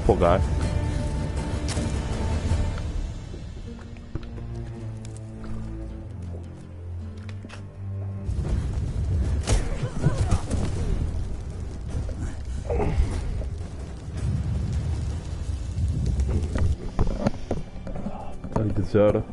Poor guy. Bloody deserter.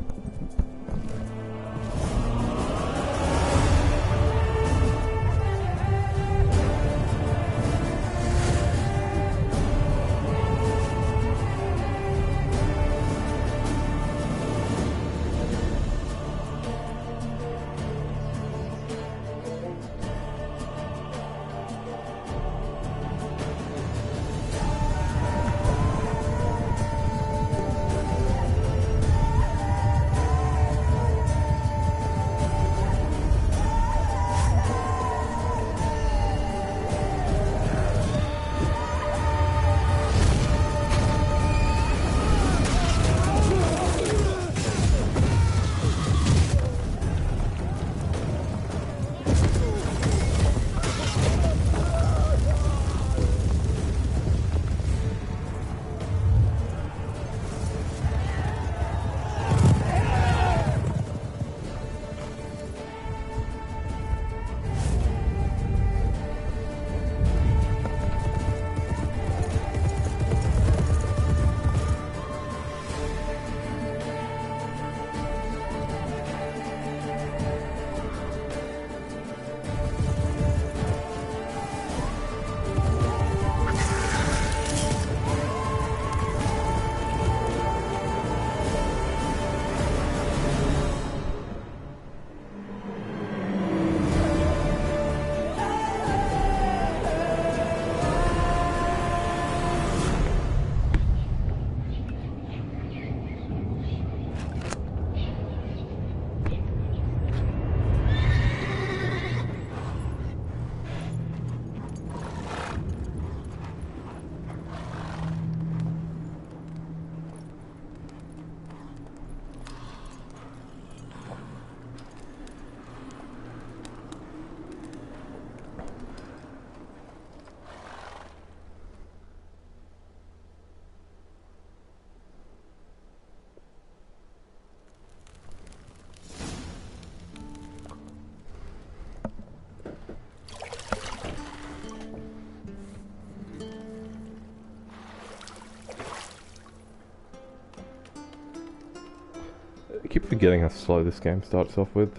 I keep forgetting how slow this game starts off with.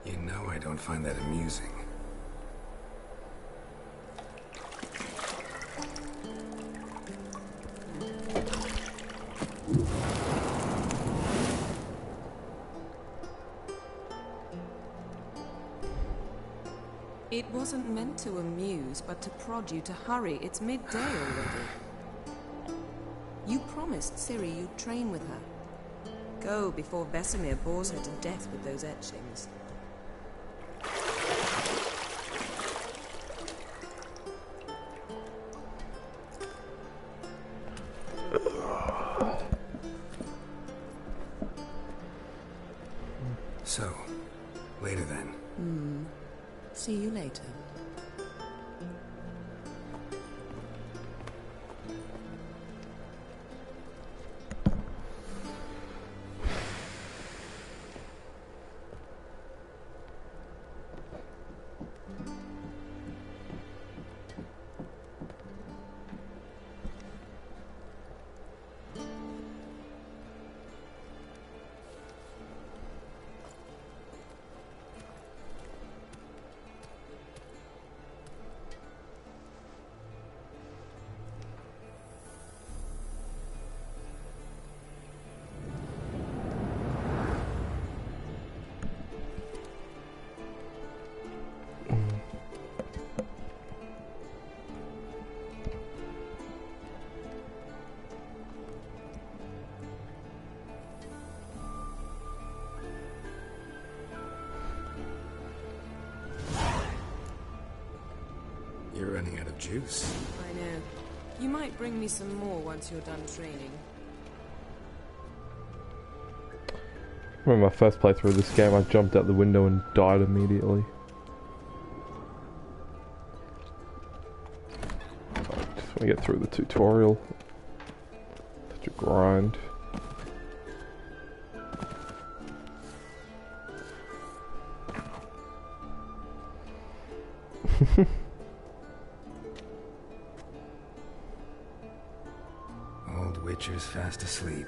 You know I don't find that amusing. It wasn't meant to amuse, but to prod you to hurry. It's midday already. You promised Ciri you'd train with her. Go before Vesemir bores her to death with those etchings. So, later then. See you later. You're running out of juice. I know. You might bring me some more once you're done training. I remember my first playthrough of this game, I jumped out the window and died immediately. I just want to get through the tutorial. Such a grind. Old Witcher's fast asleep.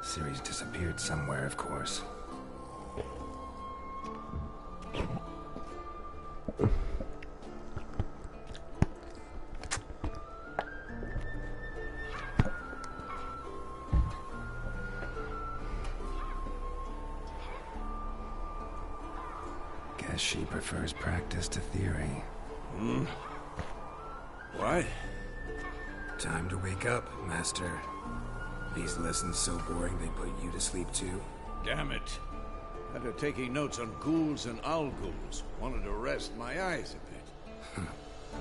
Ciri's disappeared somewhere, of course. Guess she prefers practice to theory. What? Time to wake up, Master. These lessons so boring they put you to sleep too? Damn it. After taking notes on ghouls and owl-ghouls, wanted to rest my eyes a bit.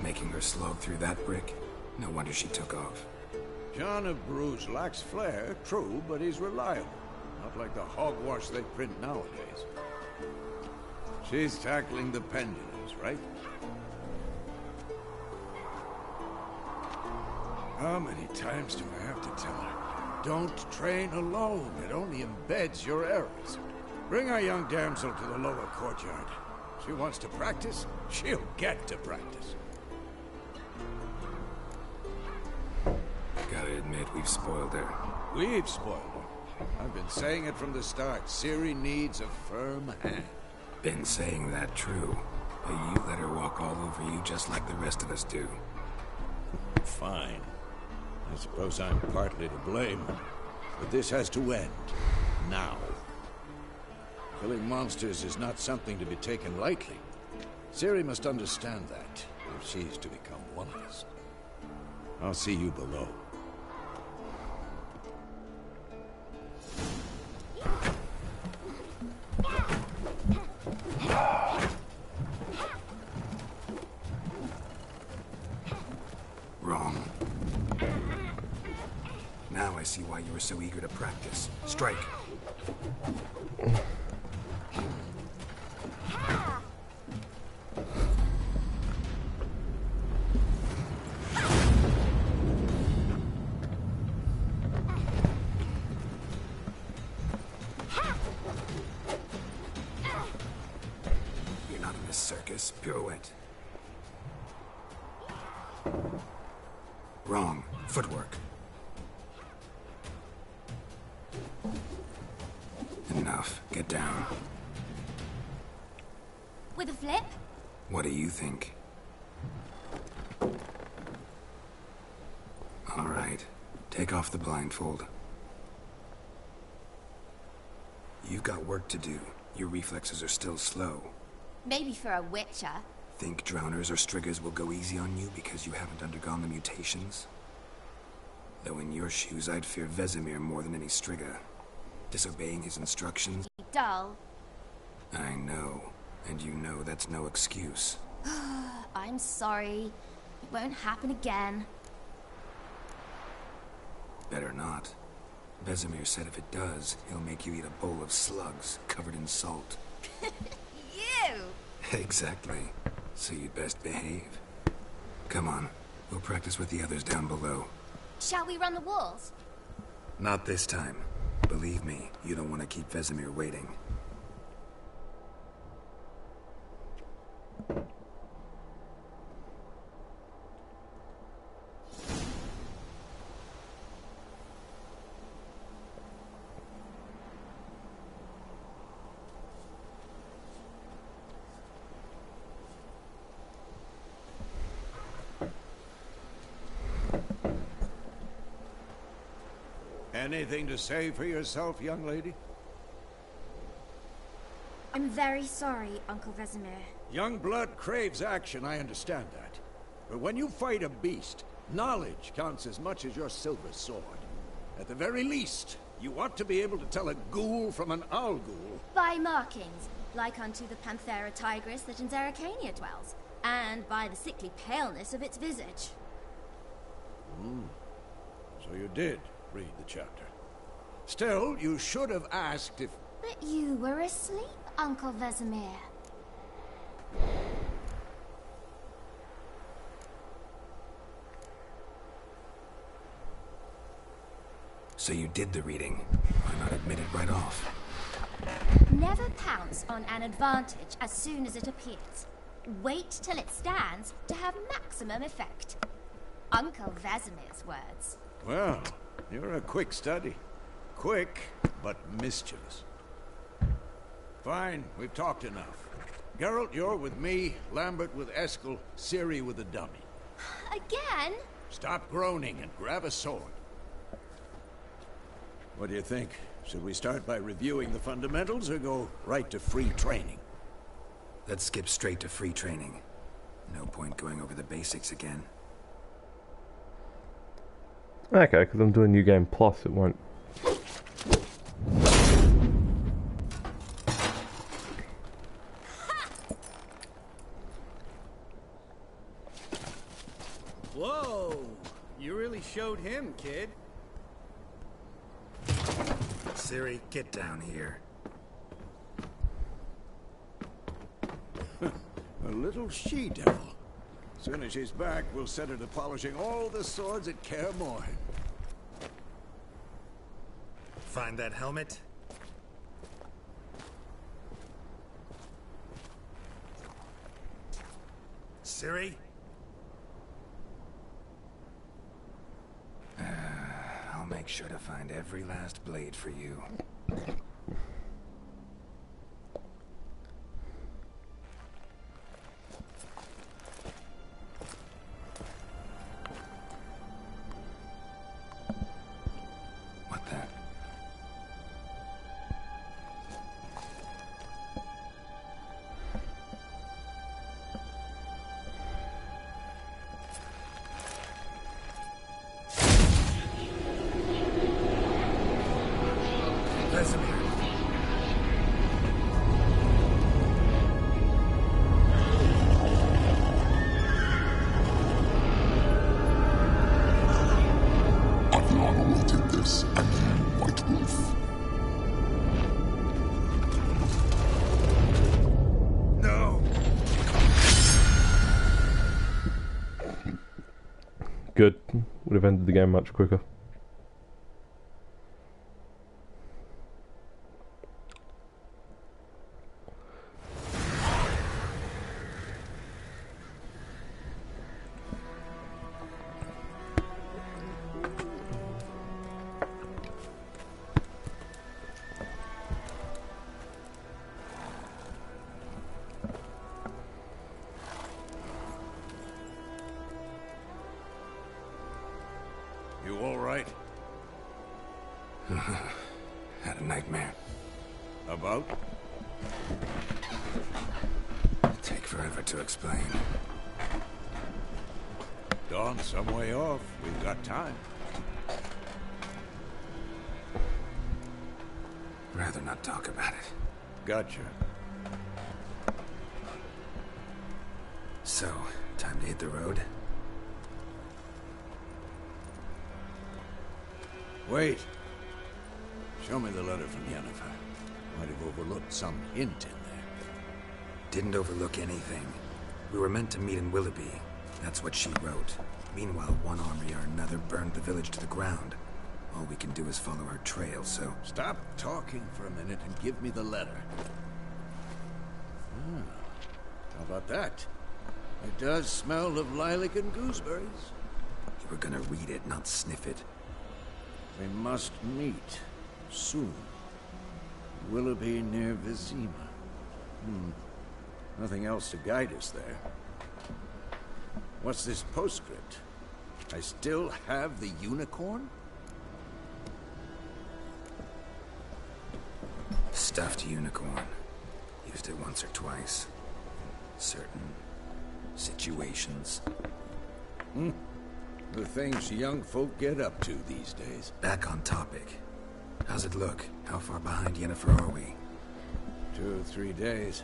Making her slog through that brick? No wonder she took off. John of Bruges lacks flair, true, but he's reliable. Not like the hogwash they print nowadays. She's tackling the pendulums, right? How many times do I have to tell her? Don't train alone. It only embeds your errors. Bring our young damsel to the lower courtyard. She wants to practice, she'll get to practice. Gotta admit, we've spoiled her. We've spoiled her. I've been saying it from the start. Ciri needs a firm hand. Been saying that true, but you let her walk all over you just like the rest of us do. Fine. I suppose I'm partly to blame, but this has to end. Now. Killing monsters is not something to be taken lightly. Ciri must understand that, if she's to become one of us. I'll see you below. Wrong. Now I see why you were so eager to practice. Strike. You're not in this circus. Pirouette. Wrong. Footwork. Enough. Get down. With a flip? What do you think? All right. Take off the blindfold. You've got work to do. Your reflexes are still slow. Maybe for a witcher. Think drowners or striggers will go easy on you because you haven't undergone the mutations? Though in your shoes, I'd fear Vesemir more than any strigger. Disobeying his instructions? Dull. I know. And you know that's no excuse. I'm sorry. It won't happen again. Better not. Vesemir said if it does, he'll make you eat a bowl of slugs covered in salt. You! Exactly. So you'd best behave. Come on. We'll practice with the others down below. Shall we run the walls? Not this time. Believe me, you don't want to keep Vesemir waiting. Anything to say for yourself, young lady? I'm very sorry, Uncle Vesemir. Young blood craves action, I understand that. But when you fight a beast, knowledge counts as much as your silver sword. At the very least, you ought to be able to tell a ghoul from an owl ghoul. By markings. like unto the Panthera tigris that in Zerrikania dwells, and by the sickly paleness of its visage. So you did read the chapter. Still, you should have asked if... But you were asleep, Uncle Vesemir. So you did the reading. Why not admit it right off? Never pounce on an advantage as soon as it appears. Wait till it stands to have maximum effect. Uncle Vesemir's words. Well, you're a quick study. Quick, but mischievous. Fine, we've talked enough. Geralt, you're with me, Lambert with Eskel, Ciri with the dummy. Again? Stop groaning and grab a sword. What do you think? Should we start by reviewing the fundamentals or go right to free training? Let's skip straight to free training. No point going over the basics again. Okay, because I'm doing New Game Plus, it won't. Whoa! You really showed him, kid. Ciri, get down here. A little she-devil. Soon as she's back, we'll set her to polishing all the swords at Kaer Morhen. Find that helmet? Ciri? I'll make sure to find every last blade for you. What the? Vesemir. Adriana will take this, and you, White Wolf. No! Good. Would have ended the game much quicker. You all right? Had a nightmare. About? Take forever to explain. Dawn's some way off. We've got time. Rather not talk about it. Gotcha. So, time to hit the road? Wait. Show me the letter from Yennefer. Might have overlooked some hint in there. Didn't overlook anything. We were meant to meet in Willoughby. That's what she wrote. Meanwhile, one army or another burned the village to the ground. All we can do is follow her trail, so... Stop talking for a minute and give me the letter. How about that? It does smell of lilac and gooseberries. You were gonna read it, not sniff it. We must meet soon. Willoughby near Vizima. Nothing else to guide us there. What's this postscript? I still have the unicorn? Stuffed unicorn. Used it once or twice. Certain situations. The things young folk get up to these days. Back on topic. How's it look? How far behind Yennefer are we? 2 or 3 days.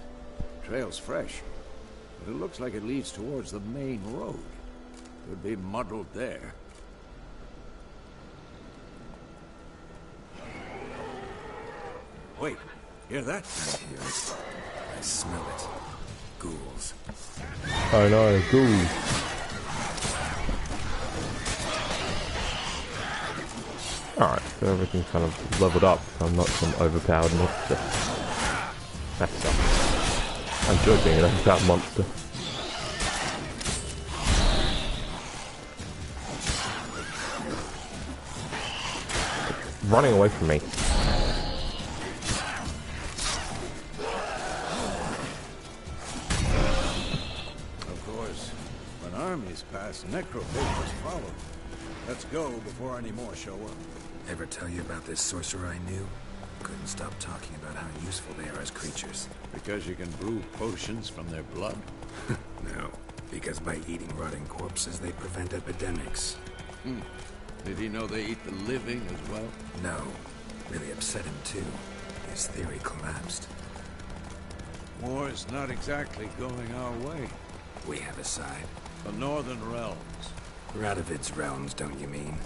Trail's fresh, but it looks like it leads towards the main road. Could be muddled there. Wait, hear that? I hear it. I smell it. Ghouls. Oh no, ghouls. Alright, so everything's kind of leveled up, so I'm not some overpowered monster. That sucks. I enjoy being an overpowered monster. Running away from me. Of course, when armies pass, necrophages follow. Let's go before any more show up. Ever tell you about this sorcerer I knew? Couldn't stop talking about how useful they are as creatures. Because you can brew potions from their blood? No, because by eating rotting corpses, they prevent epidemics. Did he know they eat the living as well? No, really upset him too. His theory collapsed. War is not exactly going our way. We have a side. The Northern Realms. Radovid's realms, don't you mean?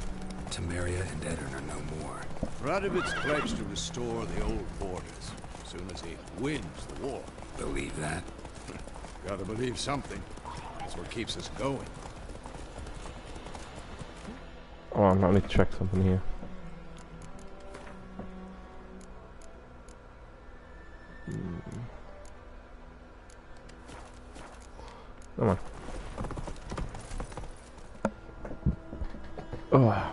Temeria and Edirn are no more. Radovid's pledged to restore the old borders as soon as he wins the war. Believe that? Gotta believe something. That's what keeps us going. Oh, I need to check something here. Come on. Oh.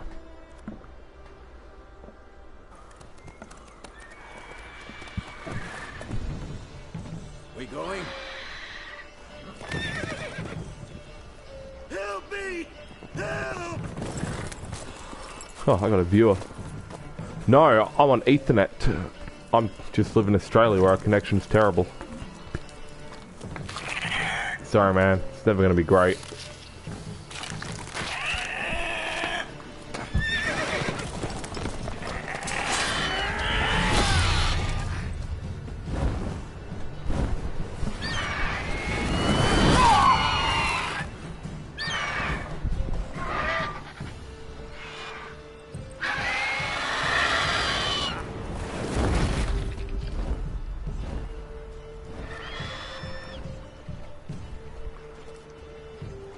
We going? Help me! Help! Oh, I got a viewer. No, I'm on Ethernet. I'm just live in Australia where our connection's terrible. Sorry, man. It's never gonna be great.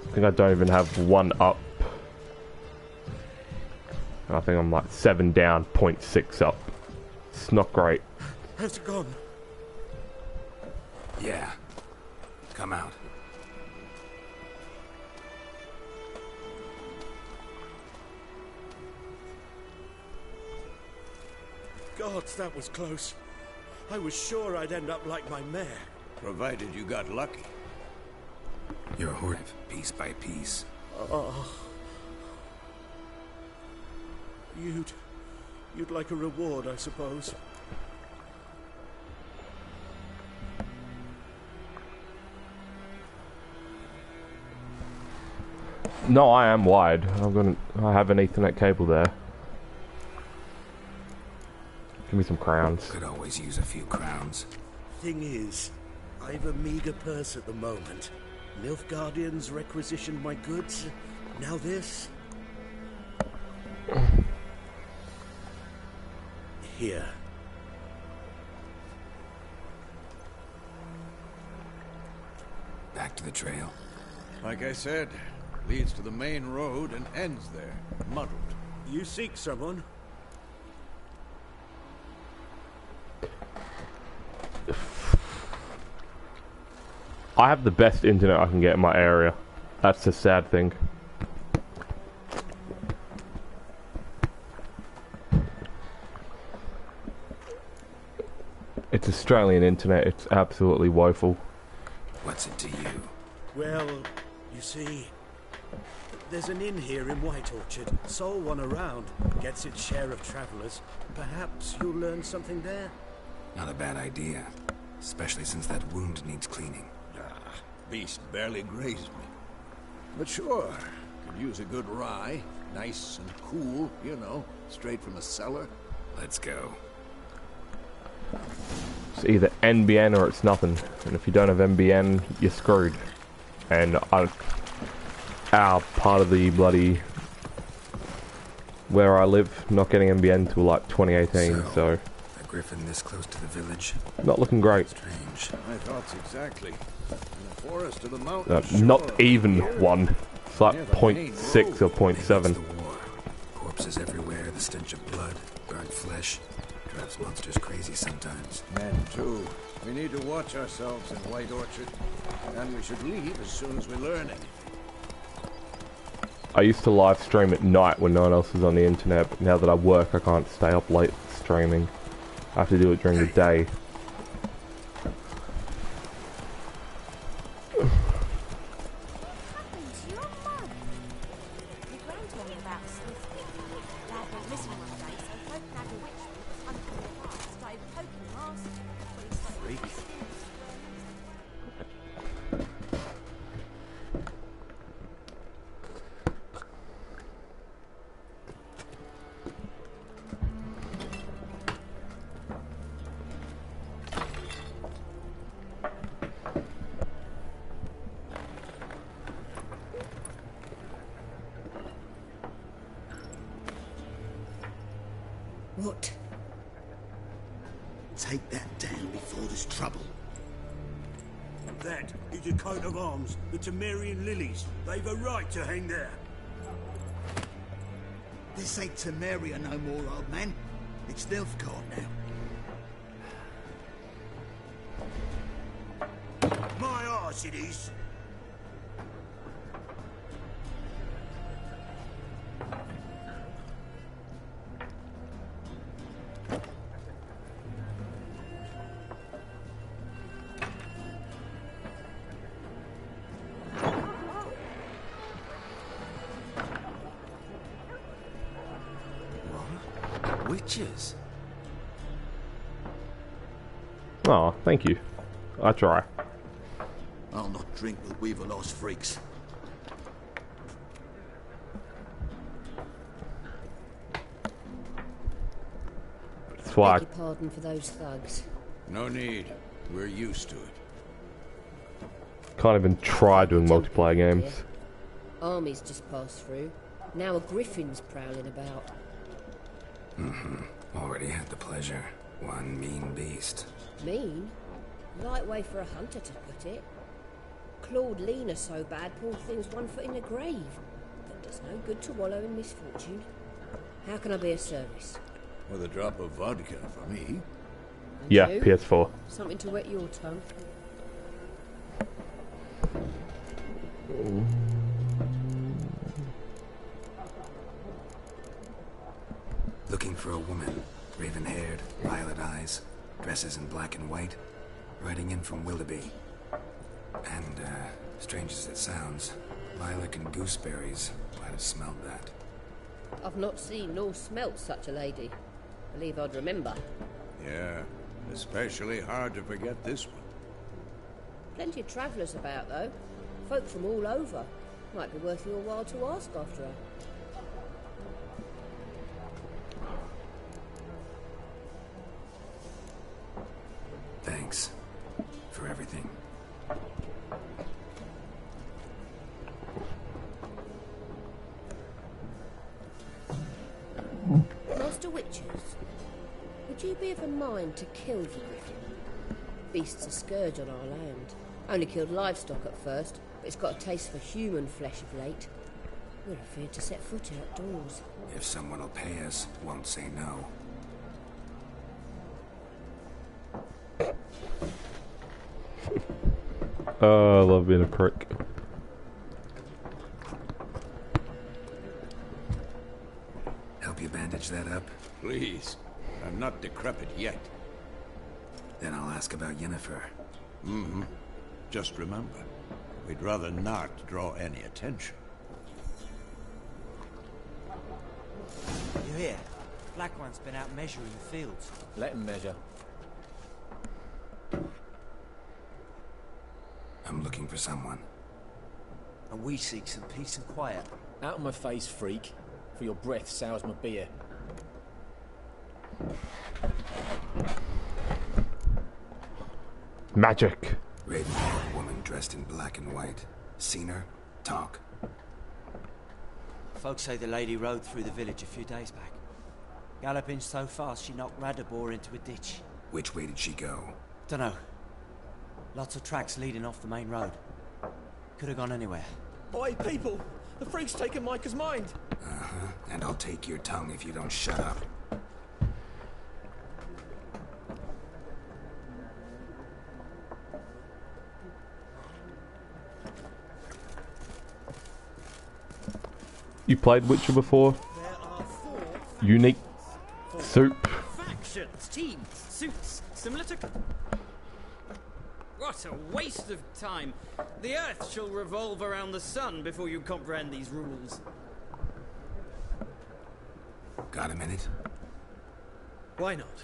I think I don't even have one up. I think I'm like 7 down, 0.6 up. It's not great. How's it gone? Yeah. Come out. Gods, that was close. I was sure I'd end up like my mare. Provided you got lucky. You're horrible, piece by piece. You'd like a reward, I suppose. No, I am wide. I have an Ethernet cable there. Give me some crowns. Could always use a few crowns. Thing is, I've a meager purse at the moment. Nilfgaardians requisitioned my goods. Now this. Here. Back to the trail. Like I said, leads to the main road and ends there, muddled. You seek someone? I have the best internet I can get in my area. That's the sad thing. It's Australian internet. It's absolutely woeful. What's it to you? Well, you see, there's an inn here in White Orchard. Sole one around. Gets its share of travelers. Perhaps you'll learn something there? Not a bad idea. Especially since that wound needs cleaning. Beast barely grazed me. But sure, could use a good rye. Nice and cool, you know, straight from the cellar. Let's go. It's either NBN or it's nothing. And if you don't have NBN, you're screwed. And our part of the bloody... where I live, not getting NBN till like 2018, so... A griffin this close to the village? Not looking great. Strange. My thoughts exactly. In the forest of the mountains. Not even one. It's like 0.6 or 0.7. The war. Corpses everywhere, the stench of blood, burnt flesh. Drives monsters crazy sometimes. Men, too. We need to watch ourselves in White Orchard. And we should leave as soon as we learn anything. I used to live stream at night when no one else was on the internet, but now that I work, I can't stay up late streaming. I have to do it during the day. What? Take that down before there's trouble. That is a coat of arms, the Temerian lilies. They've a right to hang there. This ain't Temeria no more, old man. It's Nilfgaard now. My arse it is. Witches? Oh, thank you. I try. I'll not drink with Weaver-lost freaks. That's why Beg your pardon for those thugs. No need. We're used to it. I can't even try doing multiplayer games. Armies just passed through. Now a griffin's prowling about. Already had the pleasure. One mean beast. Mean? Light way for a hunter to put it. Clawed Lena so bad, poor thing's 1 foot in the grave. But does no good to wallow in misfortune. How can I be of service? With a drop of vodka for me. And Yeah, you? PS4. Something to wet your tongue. Looking for a woman. Raven-haired, violet eyes, dresses in black and white. Riding in from Willoughby. And, strange as it sounds, lilac and gooseberries might have smelled that. I've not seen nor smelt such a lady. Believe I'd remember. Yeah, especially hard to forget this one. Plenty of travellers about, though. Folk from all over. Might be worth your while to ask after her. Thanks. For everything. Master Witchers, would you be of a mind to kill the griffin? Beast's a scourge on our land. Only killed livestock at first, but it's got a taste for human flesh of late. We're afraid to set foot outdoors. If someone will pay us, won't say no. Oh, I love being a prick. Help you bandage that up? Please. I'm not decrepit yet. Then I'll ask about Yennefer. Just remember, we'd rather not draw any attention. You hear? Black One's been out measuring the fields. Let him measure. I'm looking for someone. And we seek some peace and quiet. Out of my face, freak. For your breath sours my beer. Magic. Raven-haired woman dressed in black and white. Seen her? Talk. Folks say the lady rode through the village a few days back. Galloping so fast she knocked Radabor into a ditch. Which way did she go? Dunno. Lots of tracks leading off the main road. Could have gone anywhere. Oi, people! The freak's taken Micah's mind! Uh-huh. And I'll take your tongue if you don't shut up. You played Witcher before? Unique soup. Factions, teams, suits, similar to... What a waste of time. The Earth shall revolve around the sun before you comprehend these rules. Got a minute? Why not?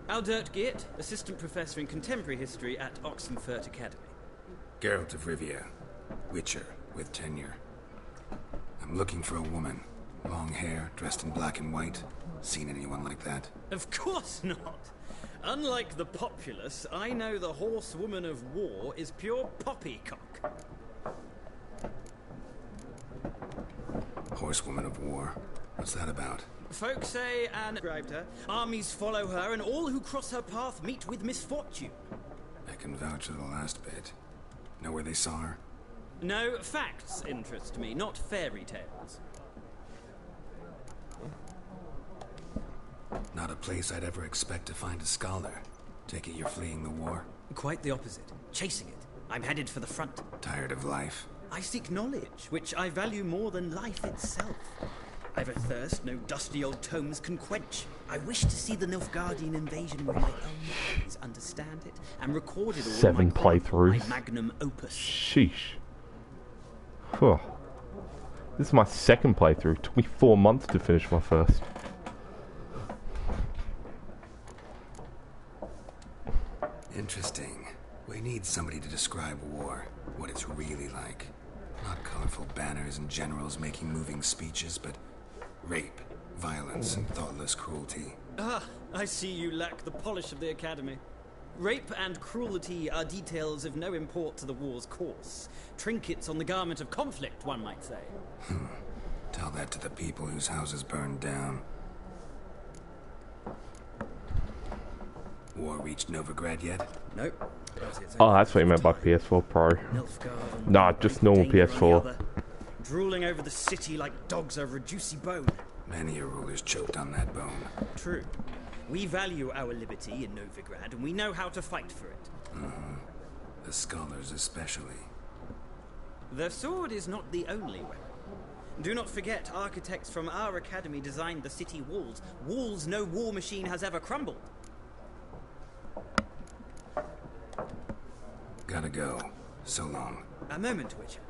Aldert Geert, Assistant Professor in Contemporary History at Oxenfurt Academy. Geralt of Rivia. Witcher, with tenure. I'm looking for a woman. Long hair, dressed in black and white. Seen anyone like that? Of course not. Unlike the populace, I know the horsewoman of war is pure poppycock. Horsewoman of war? What's that about? Folks say Anne described her. Armies follow her, and all who cross her path meet with misfortune. I can vouch for the last bit. Know where they saw her? No, facts interest me, not fairy tales. Not a place I'd ever expect to find a scholar. Take it you're fleeing the war? Quite the opposite. Chasing it. I'm headed for the front. Tired of life? I seek knowledge, which I value more than life itself. I've a thirst no dusty old tomes can quench. I wish to see the Nilfgaardian invasion with my own eyes, understand it, and record it all 7 playthroughs. my magnum opus. Sheesh. Phew. This is my second playthrough. It took me 4 months to finish my first. Interesting. We need somebody to describe war, what it's really like. Not colorful banners and generals making moving speeches, but rape, violence, and thoughtless cruelty. Ah, I see you lack the polish of the Academy. Rape and cruelty are details of no import to the war's course. Trinkets on the garment of conflict, one might say. Tell that to the people whose houses burned down. War reached Novigrad yet? Nope. Oh, that's what you meant by PS4 Pro. Nah, just normal PS4. Drooling over the city like dogs over a juicy bone. Many a ruler's choked on that bone. True. We value our liberty in Novigrad, and we know how to fight for it. The scholars especially. The sword is not the only weapon. Do not forget, architects from our academy designed the city walls. Walls no war machine has ever crumbled. Gotta go. So long. A moment, Witcher.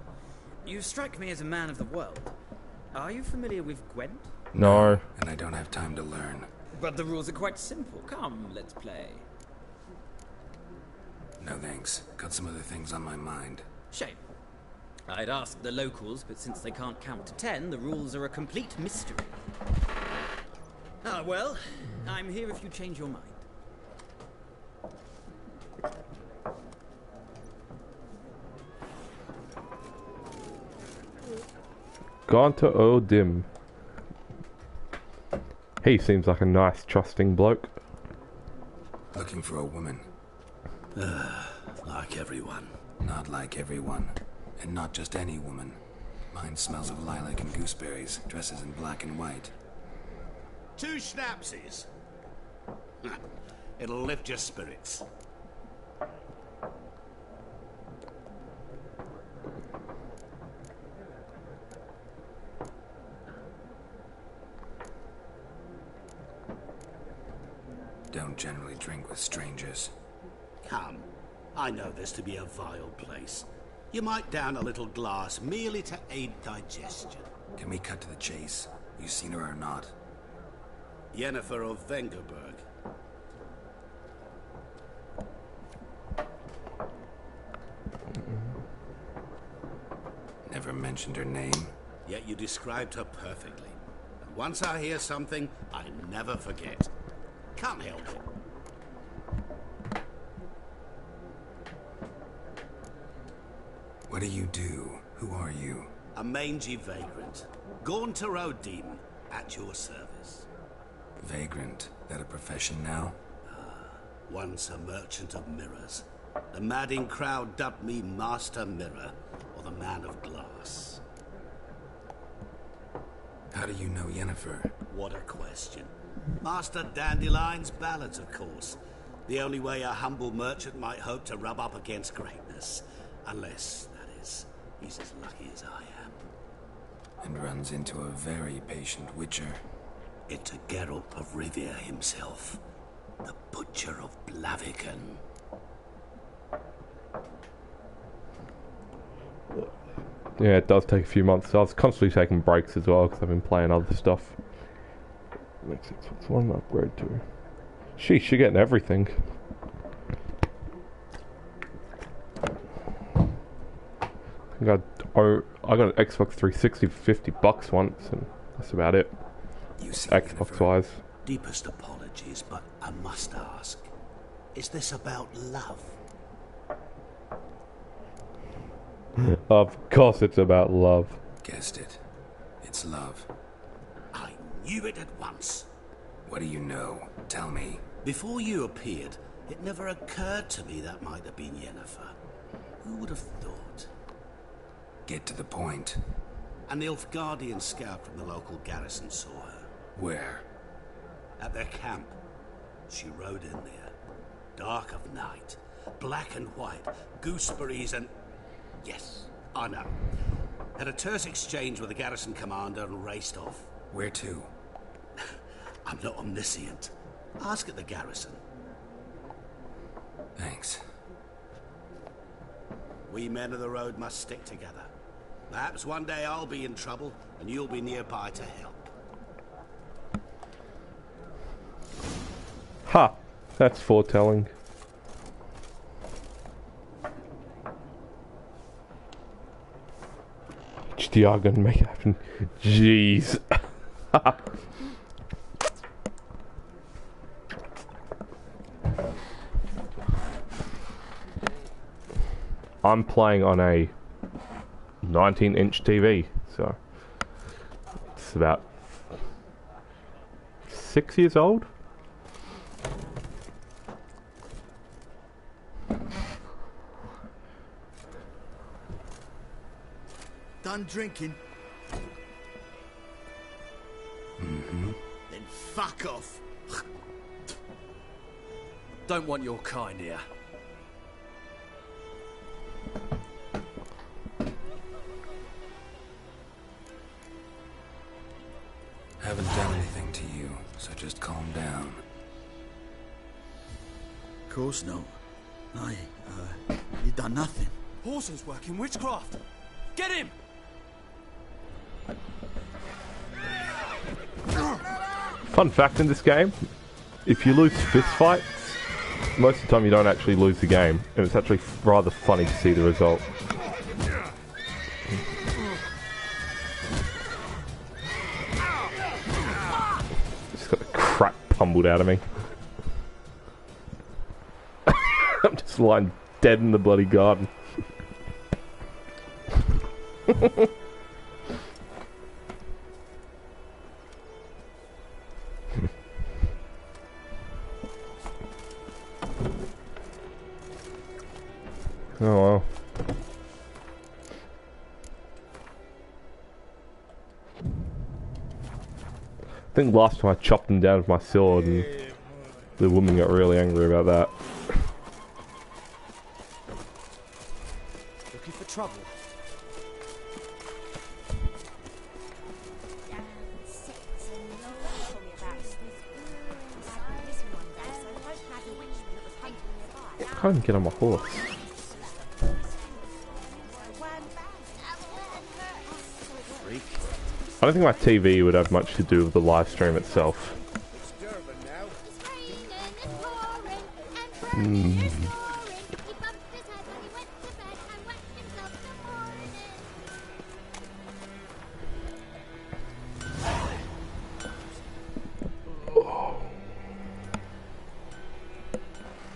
You strike me as a man of the world. Are you familiar with Gwent? No. And I don't have time to learn. But the rules are quite simple. Come, let's play. No thanks. Got some other things on my mind. Shame. I'd ask the locals, but since they can't count to 10, the rules are a complete mystery. Ah, well, I'm here if you change your mind. Gone to Odim. He seems like a nice, trusting bloke. Looking for a woman. Like everyone. Not like everyone. And not just any woman. Mine smells of lilac and gooseberries, dresses in black and white. 2 schnapsies. It'll lift your spirits. Don't generally drink with strangers. Come. I know this to be a vile place. You might down a little glass merely to aid digestion. Can we cut to the chase? You seen her or not? Yennefer of Vengerberg. Never mentioned her name. Yet you described her perfectly. And once I hear something, I never forget. Can't help it. What do you do? Who are you? A mangy vagrant. Gaunter Road demon, at your service. Vagrant. That a profession now? Once a merchant of mirrors. The madding crowd dubbed me Master Mirror, or the Man of Glass. How do you know Yennefer? What a question. Master Dandelion's ballads, of course. The only way a humble merchant might hope to rub up against greatness. Unless, that is, he's as lucky as I am. And runs into a very patient witcher. It's a Geralt of Rivia himself. The Butcher of Blaviken. Yeah, it does take a few months. I was constantly taking breaks as well because I've been playing other stuff. Makes sense. What's one upgrade to? Sheesh, you're getting everything. I got an Xbox 360 for $50 once, and that's about it. You see, Xbox wise. Deepest apologies, but I must ask. Is this about love? Of course it's about love. Guessed it. It's love. I knew it at once. What do you know? Tell me. Before you appeared, it never occurred to me that might have been Yennefer. Who would have thought? Get to the point. An Nilfgaardian scout from the local garrison saw her. Where? At their camp. She rode in there. Dark of night. Black and white. Gooseberries and... Yes, I know. Had a terse exchange with the garrison commander and raced off. Where to? I'm not omniscient. Ask at the garrison. Thanks. We men of the road must stick together. Perhaps one day I'll be in trouble and you'll be nearby to help. Ha! That's foretelling. HDR gonna make it happen. Jeez. I'm playing on a 19-inch TV, so it's about 6 years old. Done drinking? Mm-hmm. Then fuck off. Don't want your kind here. Haven't done anything to you, so just calm down. Of course not. You done nothing. Horses work in witchcraft. Get him! Fun fact in this game, if you lose fist fights, most of the time you don't actually lose the game, and it's actually rather funny to see the result. Just got the crap pummeled out of me. I'm just lying dead in the bloody garden. Oh well. I think last time I chopped him down with my sword and the woman got really angry about that. Looking for trouble? I can't even get on my horse. I don't think my TV would have much to do with the live stream itself.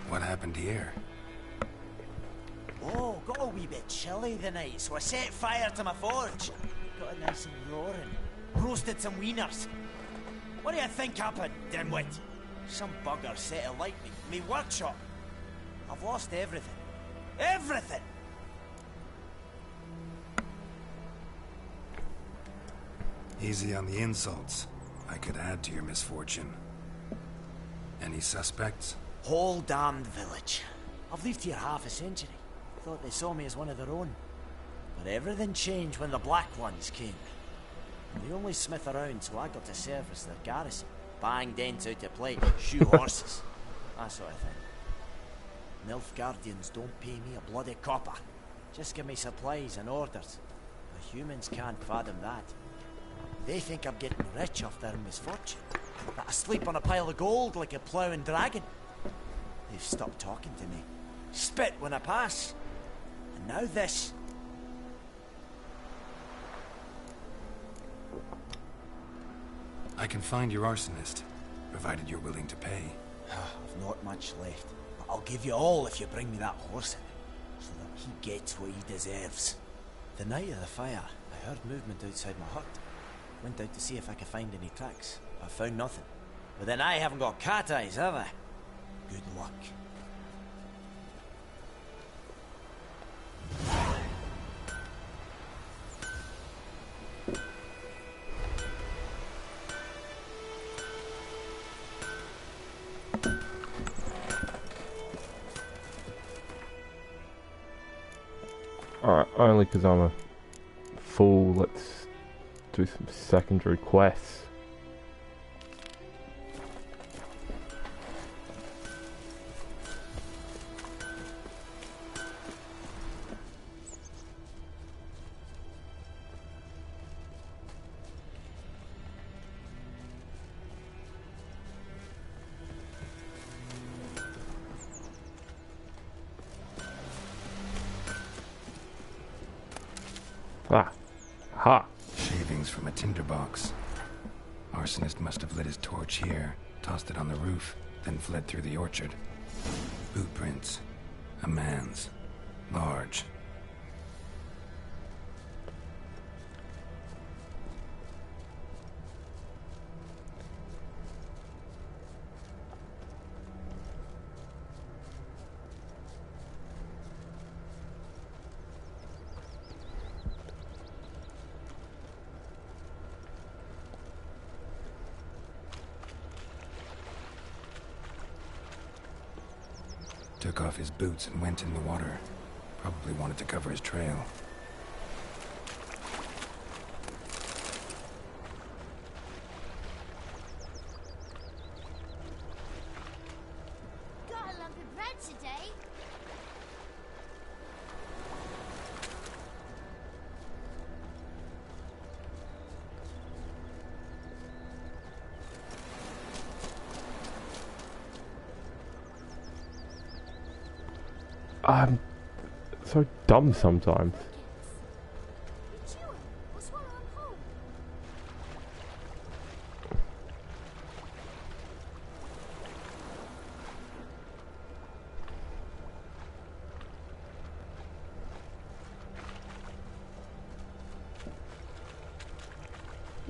What happened here? Oh, got a wee bit chilly the night, so I set fire to my forge. Got it nice and roaring. Roasted some wieners. What do you think happened, dimwit? Some bugger set alight me workshop. I've lost everything. Everything! Easy on the insults. I could add to your misfortune. Any suspects? Whole damned village. I've lived here half a century. Thought they saw me as one of their own. But everything changed when the Black Ones came. The only smith around, so I got to service their garrison. Bang dents out of plate, shoe horses. That sort of thing. Nilfgaardians don't pay me a bloody copper. Just give me supplies and orders. The humans can't fathom that. They think I'm getting rich off their misfortune. That I sleep on a pile of gold like a ploughing dragon. They've stopped talking to me. Spit when I pass. And now this. I can find your arsonist, provided you're willing to pay. I've not much left. But I'll give you all if you bring me that horse in, so that he gets what he deserves. The night of the fire, I heard movement outside my hut. Went out to see if I could find any tracks. I found nothing. But then I haven't got cat eyes, have I? Good luck. Alright, only because I'm a fool, let's do some secondary quests. Ha! Shavings from a tinderbox. Arsonist must have lit his torch here, tossed it on the roof, then fled through the orchard. Boot prints. A man's. Large. Took off his boots and went in the water. Probably wanted to cover his trail. Got a lump of bread today? I'm so dumb sometimes.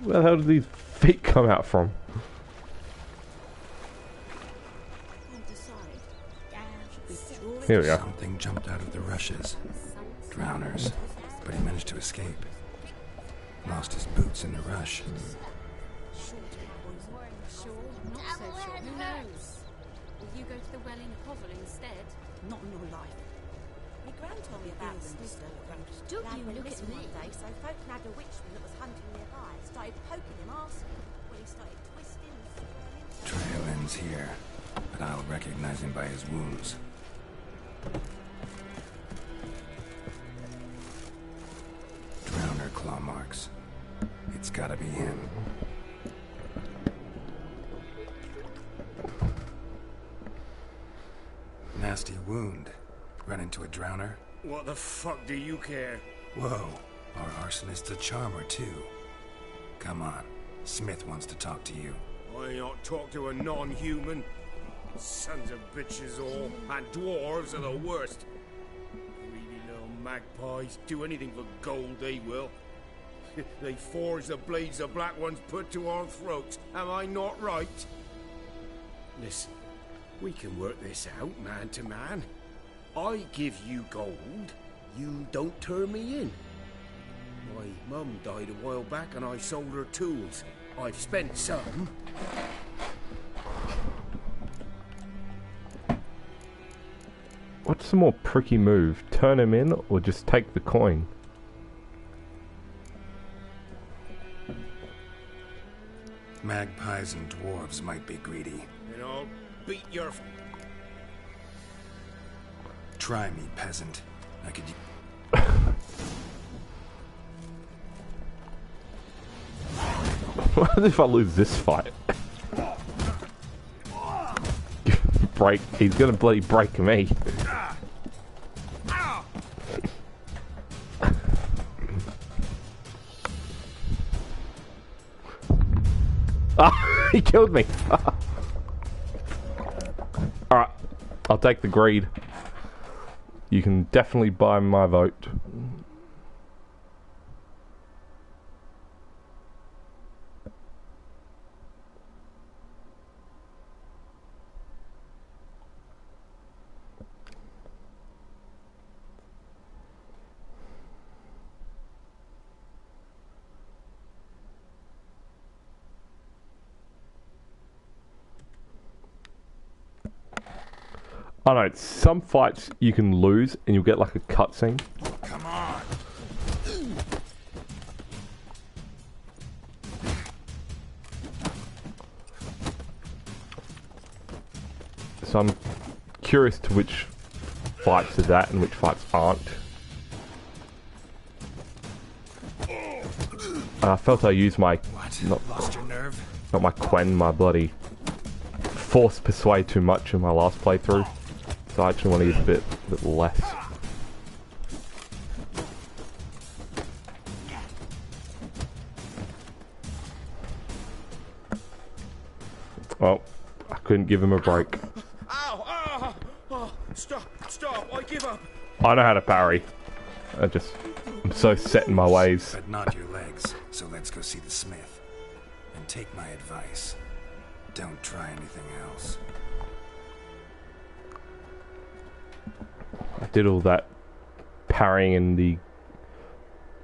Where the hell did these feet come out from? Here we go. Something jumped out of the rushes. Drowners. But he managed to escape. Lost his boots in the rush. Who knows? Will you go to the well in Koval instead? Not in your life. My gran told me about this, Mr. Don't you look at me. One day, so folk had a witchman that was hunting nearby. Started poking him arsehole. Well, he started twisting and swirling. Trail ends here, but I'll recognize him by his wounds. Drowner claw marks. It's gotta be him. Nasty wound. Run into a drowner? What the fuck do you care? Whoa, our arsonist's a charmer too. Come on, Smith wants to talk to you. I ain't not talk to a non-human. Sons of bitches all, and dwarves are the worst. Greedy little magpies. Do anything for gold, they will. They forge the blades the Black Ones put to our throats. Am I not right? Listen, we can work this out, man to man. I give you gold, you don't turn me in. My mum died a while back and I sold her tools. I've spent some. What's the more pricky move? Turn him in or just take the coin? Magpies and dwarves might be greedy. And I'll beat your... Try me, peasant. I could... What if I lose this fight? Break. He's gonna bloody break me. Ah, he killed me. Alright, I'll take the greed. You can definitely buy my vote. I know, some fights you can lose and you'll get like a cutscene. Come on. So I'm curious to which fights are that and which fights aren't. I felt I used my... Lost your nerve? Not my Quen, my bloody... Force Persuade too much in my last playthrough. So I actually want to use a bit less. Well, I couldn't give him a break. Ow! Ow! Oh, stop! Stop! I give up! I know how to parry. I'm so set in my ways. But not your legs, so let's go see the smith. And take my advice. Don't try anything else. I did all that parrying in the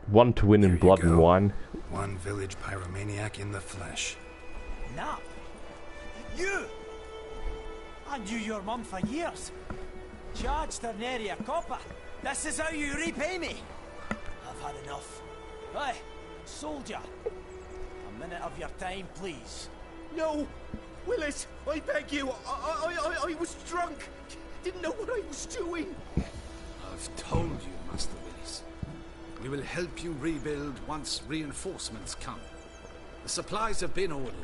one to win in Blood and Wine. One village pyromaniac in the flesh. Now, you! I knew your mum for years. Charged her nary a copper. This is how you repay me. I've had enough. Hey, soldier. A minute of your time, please. No! Willis, I beg you. I was drunk. Didn't know what I was doing. I've told you, Master Willis. We will help you rebuild once reinforcements come. The supplies have been ordered.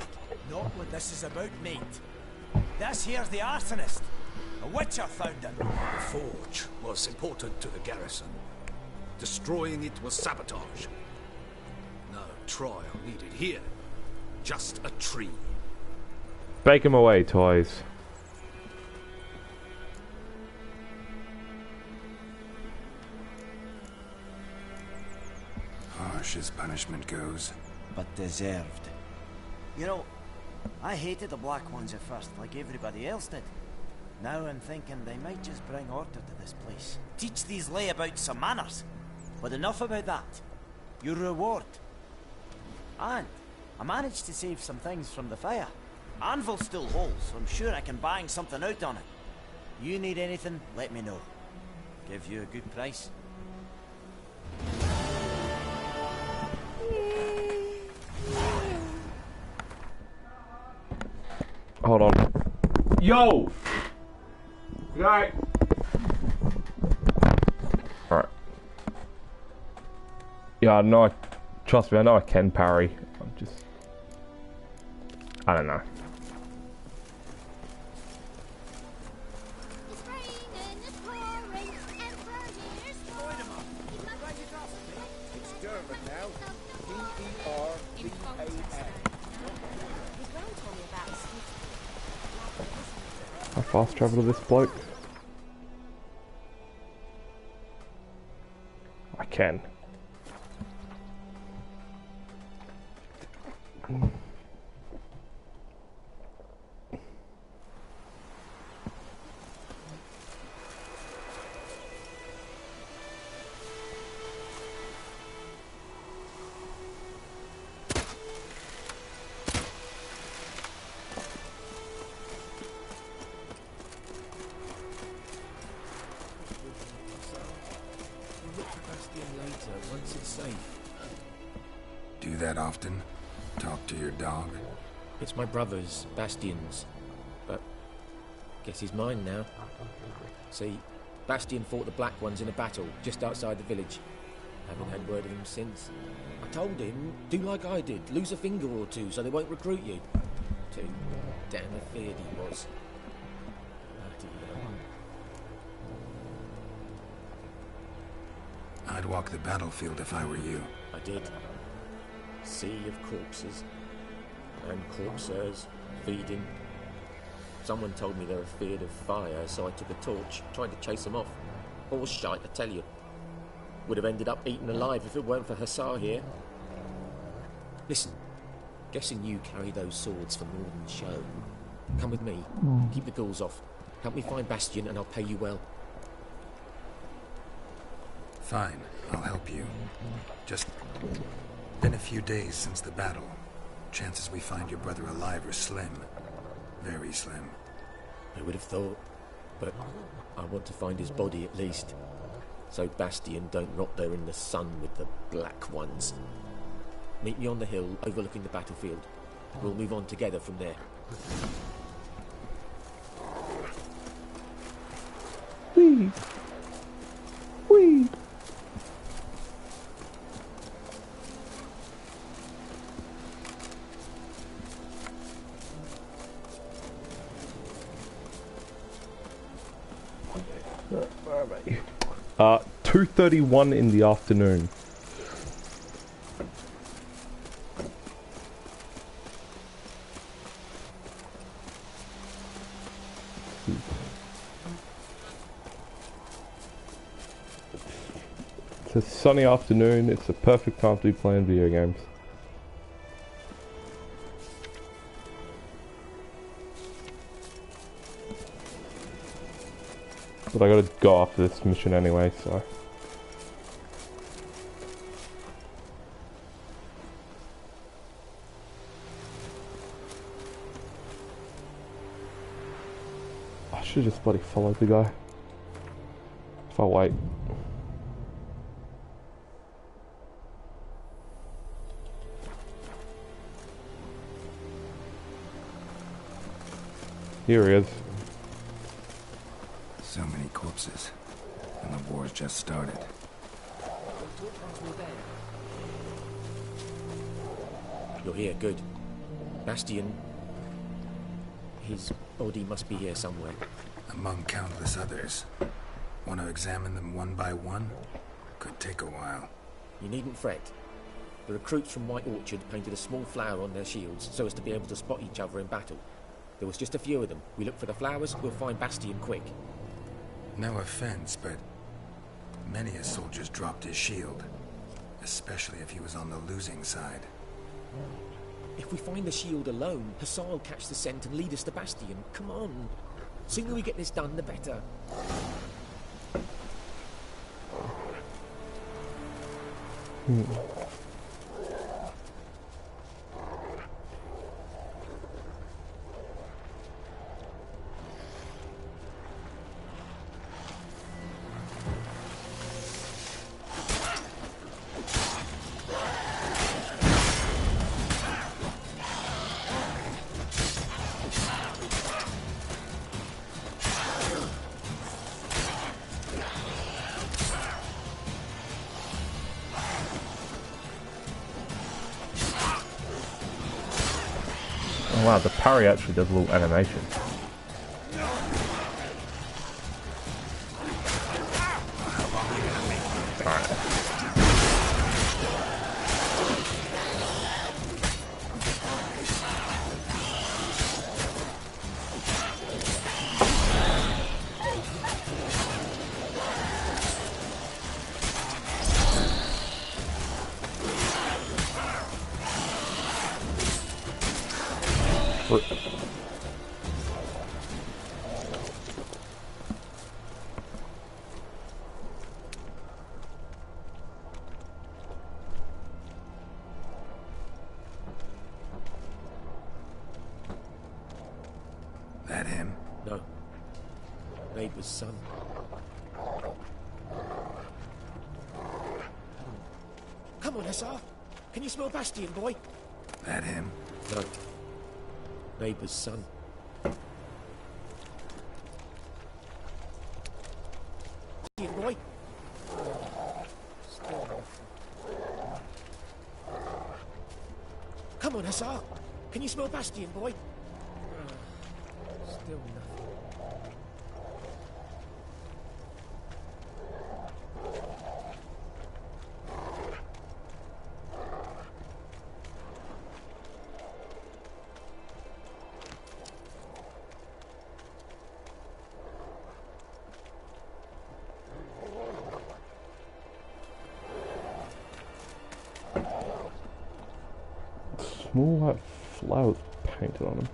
Not what this is about, mate. This here's the arsonist. A witcher found him. The forge was important to the garrison. Destroying it was sabotage. No trial needed here. Just a tree. Bake him away, toys. Harsh as punishment goes. But deserved. You know, I hated the Black Ones at first, like everybody else did. Now I'm thinking they might just bring order to this place. Teach these layabouts some manners. But enough about that. Your reward. And I managed to save some things from the fire. Anvil still holds, so I'm sure I can bang something out on it. You need anything, let me know. Give you a good price. Hold on. Yo! Right. Alright. Yeah, I know. Trust me, I know I can parry. I'm just... I don't know. I fast travel to this bloke. can. Once it's safe. Do that often? Talk to your dog? It's my brother's, Bastion's. But guess he's mine now. See, Bastion fought the Black Ones in a battle just outside the village. Haven't had word of him since. I told him, do like I did, lose a finger or two so they won't recruit you. Too damn afeard he was. I'd walk the battlefield if I were you. I did. Sea of corpses. And corpsers feeding. Someone told me they were feared of fire, so I took a torch, tried to chase them off. Horse shite, I tell you. Would have ended up eaten alive if it weren't for Hussar here. Listen, guessing you carry those swords for more than show. Come with me. Keep the ghouls off. Help me find Bastion and I'll pay you well. Fine, I'll help you. Just been a few days since the battle. Chances we find your brother alive are slim. Very slim. I would have thought, but I want to find his body at least. So Bastion don't rot there in the sun with the Black Ones. Meet me on the hill overlooking the battlefield. We'll move on together from there. Whee! Whee! Where am I? 2:31 in the afternoon. It's a sunny afternoon. It's the perfect time to be playing video games. But I gotta go after this mission anyway, so... I should just bloody follow the guy. If I wait. Here he is. So many corpses. And the war's just started. You're here, good. Bastion... his body must be here somewhere. Among countless others. Want to examine them one by one? Could take a while. You needn't fret. The recruits from White Orchard painted a small flower on their shields so as to be able to spot each other in battle. There was just a few of them. We look for the flowers, we'll find Bastion quick. No offense, but many a soldier's dropped his shield. Especially if he was on the losing side. If we find the shield alone, Hussar will catch the scent and lead us to Bastion. Come on. Sooner we get this done, the better. Oh wow, the parry actually does a little animation. That him? No. Neighbour's son. Come on, Hussar. Can you smell Bastion, boy? That him? No. Neighbour's son. Bastion, boy. Come on, Hussar. Can you smell Bastion, boy? Still nothing. Small white flowers painted on them.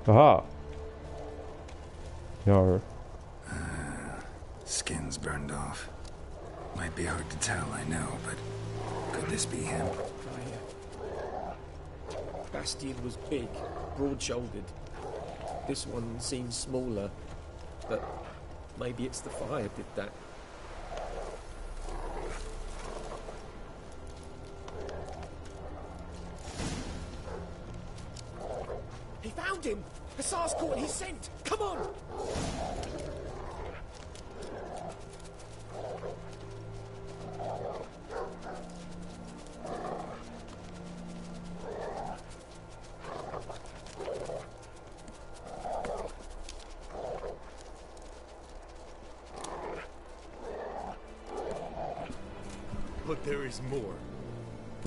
Aha! No. Skin's burned off. Might be hard to tell, I know, but could this be him? Bastion was big, broad-shouldered. This one seems smaller, but maybe it's the fire did that. He found him! Hussar's caught his scent! Come on! But there is more.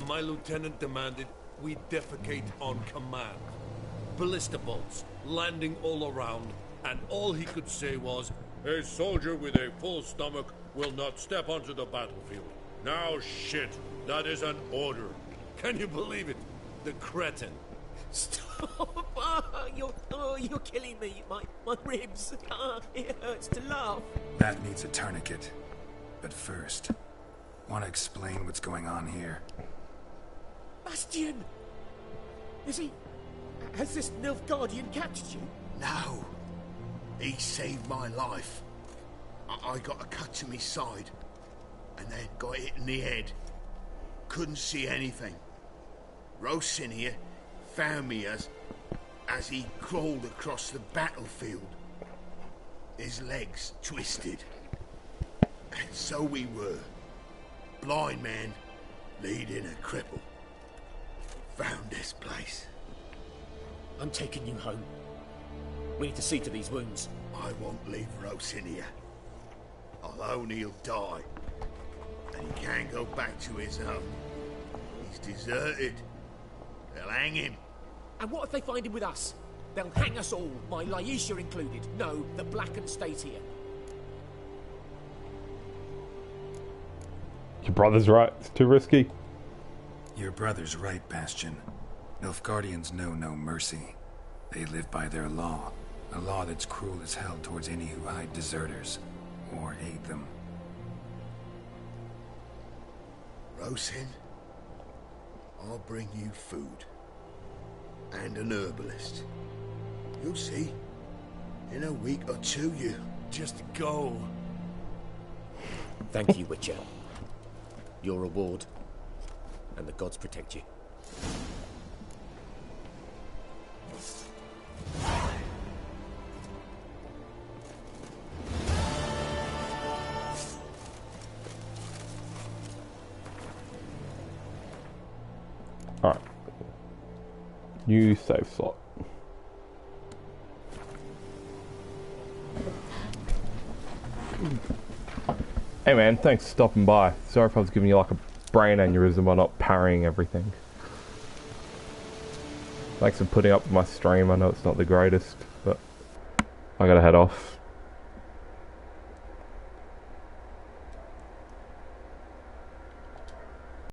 My lieutenant demanded we defecate on command. Ballista bolts landing all around, and all he could say was, "A soldier with a full stomach will not step onto the battlefield." Now shit, that is an order. Can you believe it? The cretin. Stop! You're killing me. My ribs. It hurts to laugh. That needs a tourniquet. But first, want to explain what's going on here? Bastion! Is he... Has this Nilfgaardian captured you? No. He saved my life. I got a cut to my side, and then got hit in the head. Couldn't see anything. Rosin here found me as he crawled across the battlefield. His legs twisted. And so we were. Blind man leading a cripple. Found this place. I'm taking you home. We need to see to these wounds. I won't leave Rosin here. Alone he'll die. And he can't go back to his home. He's deserted. They'll hang him. And what if they find him with us? They'll hang us all, my Laisha included. No, the Blacken stays here. Your brother's right. It's too risky. Your brother's right, Bastion. Nilfgaardians know no mercy. They live by their law. A law that's cruel as hell towards any who hide deserters or aid them. Rosin, I'll bring you food. And an herbalist. You'll see. In a week or two, you just go. Thank you, Witcher. Your reward, and the gods protect you. Alright. New save slot. Hey man, thanks for stopping by. Sorry if I was giving you like a brain aneurysm by not parrying everything. Thanks for putting up with my stream. I know it's not the greatest, but I gotta head off.